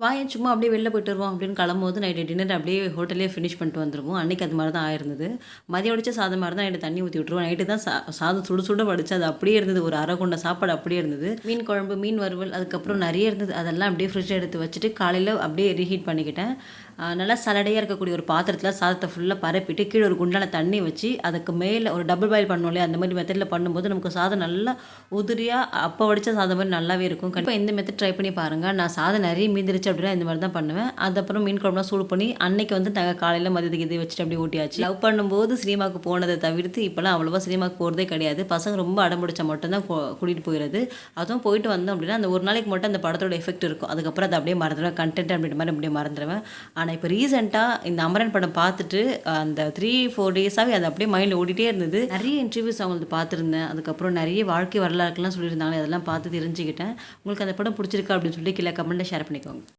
வாயேன் சும்மா அப்படியே வெளில போயிட்டு வருவோம் அப்படின்னு கிளம்பும்போது நைட்டு டின்னர் அப்படியே ஹோட்டல்லே ஃபினிஷ் பண்ணிட்டு வந்துருவோம். அன்னைக்கு அது மாரி தான் ஆயிருந்தது. மதியம் வடிச்ச சாதம் மாரி தான் நைட்டு தண்ணி ஊத்தி விட்டுருவோம். நைட்டு தான் சாதம் சுட சுட வடிச்சு அது அப்படியே இருந்தது. ஒரு அரை குண்ட சாப்பாடு அப்படியே இருந்தது. மீன் குழம்பு, மீன் வறுவல் அதுக்கப்புறம் நெறைய இருந்தது. அதெல்லாம் அப்படியே ஃப்ரிட்ஜ்ல எடுத்து வச்சுட்டு காலையில அப்படியே ரீஹீட் பண்ணிக்கிட்டேன். நல்லா சலடையா இருக்கக்கூடிய ஒரு பாத்திரத்தில சாதத்த ஃபுல்லா பரப்பிட்டு கீழ ஒரு குண்டான தண்ணி வச்சு, அதுக்கு மேல ஒரு டபுள் பாயில் பண்ணுவோம் இல்லையா? அந்த மாரி மெத்தட்ல பண்ணும்போது நமக்கு சாதம் நல்லா உதிரியா அப்ப வடிச்ச சாதம் மாரி நல்லாவே இருக்கும். கண்டிப்பா இந்த மெத்தட் ட்ரை பண்ணி பாருங்க. நான் சாதம் நெறைய மீந்துருச்சு அப்படின்னா இந்த மாரி தான் பண்ணுவேன். அதுக்கப்புறம் மீன் குழம்புலாம் சூடு பண்ணி அன்னைக்கு வந்து நாங்க காலையில மதியத்துக்கு இத வச்சுட்டு அப்படியே ஊட்டியாச்சு. லவ் பண்ணும்போது சினிமாக்கு போனத தவிர்த்து இப்பலாம் அவ்வளவா சினிமாக்கு போறதே கிடையாது. பசங்க ரொம்ப அடம் பிடிச்சா மட்டும் தான் கூட்டிட்டு போயிறது. அதுவும் போயிட்டு வந்தோம் அப்படின்னா, அந்த ஒரு நாளைக்கு மட்டும் அந்த படத்தோட எஃபெக்ட் இருக்கும். அதுக்கப்புறம் அத அப்படியே மறந்துருவேன். கன்டென்ட் அப்படின்ற மாரி அப்படியே மறந்துருவேன். ஆனா இப்ப ரீசென்ட்டா இந்த அமரன் படம் பார்த்துட்டு அந்த 3, 4 டேஸாவே அது அப்படியே மைண்ட்ல ஓடிட்டே இருந்தது. நெறைய இன்டர்வியூஸ் அவங்களது பார்த்துருந்தேன். அதுக்கப்புறம் நெறைய வாழ்க்கை வரலாறுலாம் சொல்லியிருந்தாங்க. அதெல்லாம் பார்த்து தெரிஞ்சுக்கிட்டேன். உங்களுக்கு அந்த படம் புடிச்சிருக்கா அப்படின்னு சொல்லி கீழ கமெண்ட்ல ஷேர் பண்ணிக்கோங்க.